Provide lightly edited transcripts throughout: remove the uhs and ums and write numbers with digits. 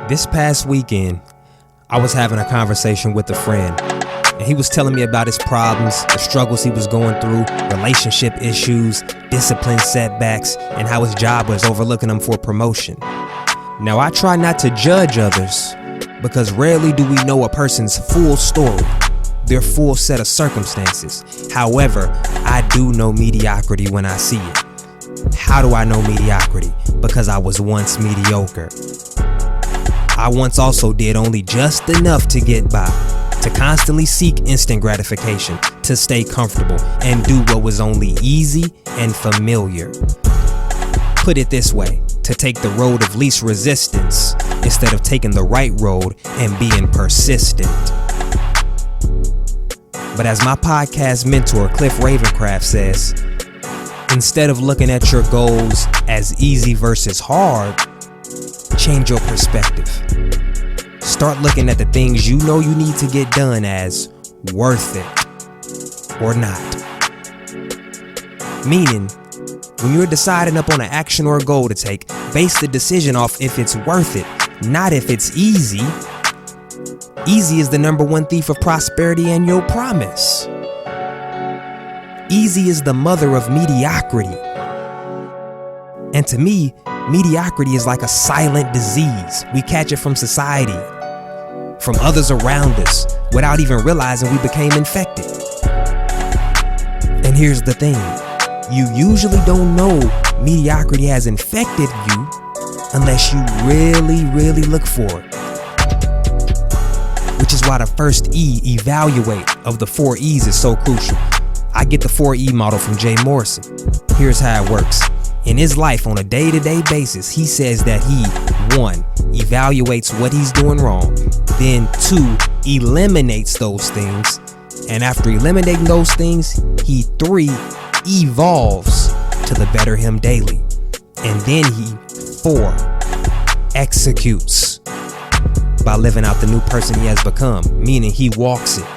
This past weekend, I was having a conversation with a friend, and he was telling me about his problems, the struggles he was going through, relationship issues, discipline setbacks, and how his job was overlooking him for promotion. Now, I try not to judge others because rarely do we know a person's full story, their full set of circumstances. However, I do know mediocrity when I see it. How do I know mediocrity? Because I was once mediocre. I once also did only just enough to get by, to constantly seek instant gratification, to stay comfortable, and do what was only easy and familiar. Put it this way, to take the road of least resistance instead of taking the right road and being persistent. But as my podcast mentor, Cliff Ravencraft, says, instead of looking at your goals as easy versus hard, change your perspective. Start looking at the things you know you need to get done as worth it or not. Meaning, when you're deciding up on an action or a goal to take, base the decision off if it's worth it, not if it's easy. Easy is the number one thief of prosperity and your promise. Easy is the mother of mediocrity. And to me, mediocrity is like a silent disease. We catch it from society, from others around us, without even realizing we became infected. And here's the thing, you usually don't know mediocrity has infected you unless you really look for it. Which is why the first E, evaluate, of the 4 E's is so crucial. I get the 4E model from Jay Morrison. Here's how it works. In his life, on a day-to-day basis, he says that he, 1, evaluates what he's doing wrong, then 2, eliminates those things, and after eliminating those things, he 3, evolves to the better him daily, and then he 4, executes by living out the new person he has become, meaning he walks it.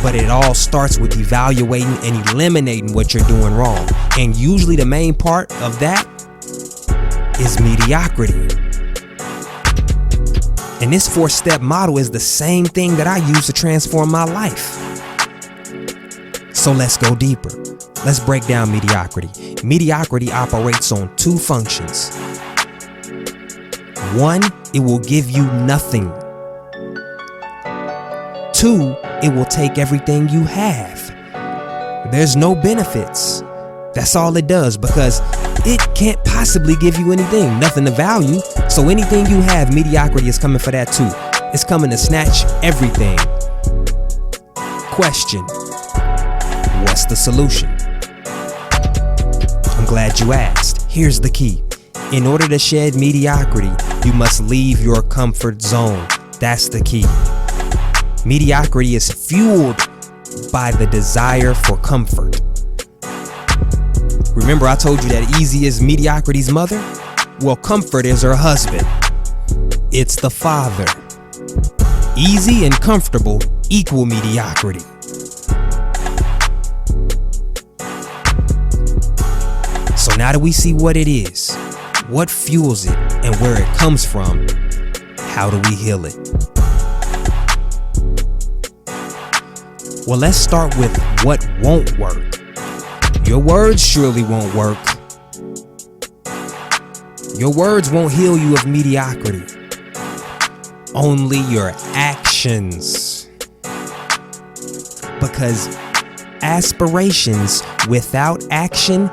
But it all starts with evaluating and eliminating what you're doing wrong. And usually the main part of that is mediocrity. And this 4-step model is the same thing that I use to transform my life. So let's go deeper. Let's break down mediocrity. Mediocrity operates on 2 functions. 1, it will give you nothing. 2, it will take everything you have. There's no benefits. That's all it does, because it can't possibly give you anything, nothing of value. So anything you have, mediocrity is coming for that too. It's coming to snatch everything. Question: what's the solution? I'm glad you asked. Here's the key. In order to shed mediocrity, you must leave your comfort zone. That's the key. Mediocrity is fueled by the desire for comfort. Remember I told you that easy is mediocrity's mother? Well, comfort is her husband. It's the father. Easy and comfortable equal mediocrity. So now that we see what it is, what fuels it, and where it comes from, how do we heal it? Well, let's start with what won't work. Your words surely won't work. Your words won't heal you of mediocrity. Only your actions. Because aspirations without action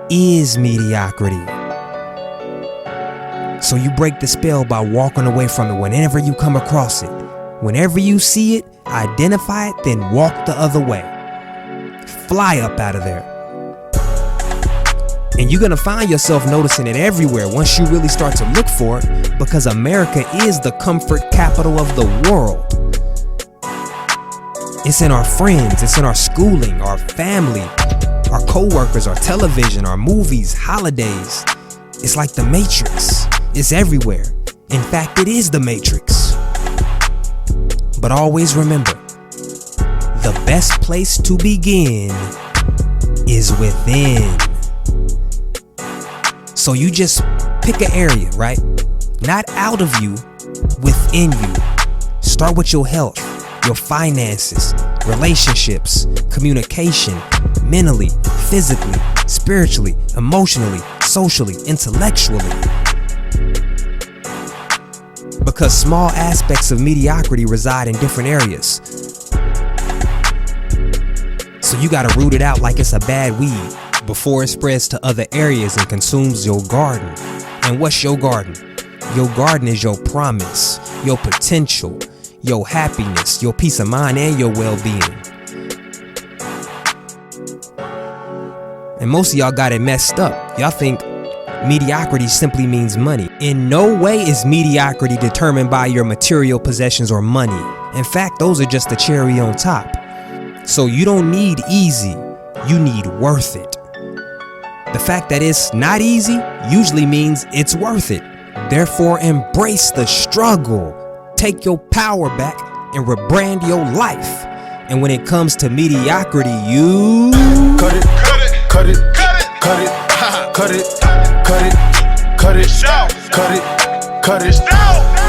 is mediocrity. So you break the spell by walking away from it whenever you come across it. Whenever you see it, identify it, then walk the other way. Fly up out of there. And you're gonna find yourself noticing it everywhere once you really start to look for it, because America is the comfort capital of the world. It's in our friends, it's in our schooling, our family, our co-workers, our television, our movies, holidays. It's like the Matrix. It's everywhere. In fact, it is the Matrix. But always remember, the best place to begin is within. So you just pick an area, right? not out of you, within you. Start with your health, your finances, relationships, communication, mentally, physically, spiritually, emotionally, socially, intellectually. Because small aspects of mediocrity reside in different areas. So you gotta root it out like it's a bad weed before it spreads to other areas and consumes your garden. And what's your garden? Your garden is your promise, your potential, your happiness, your peace of mind, and your well-being. And most of y'all got it messed up. Y'all think mediocrity simply means money. In no way is mediocrity determined by your material possessions or money. In fact, those are just the cherry on top. So you don't need easy, you need worth it. The fact that it's not easy usually means it's worth it. Therefore, embrace the struggle. Take your power back and rebrand your life. And when it comes to mediocrity, you cut it, cut it, cut it, cut it, cut it, cut it, cut it, cut it, cut it, cut it.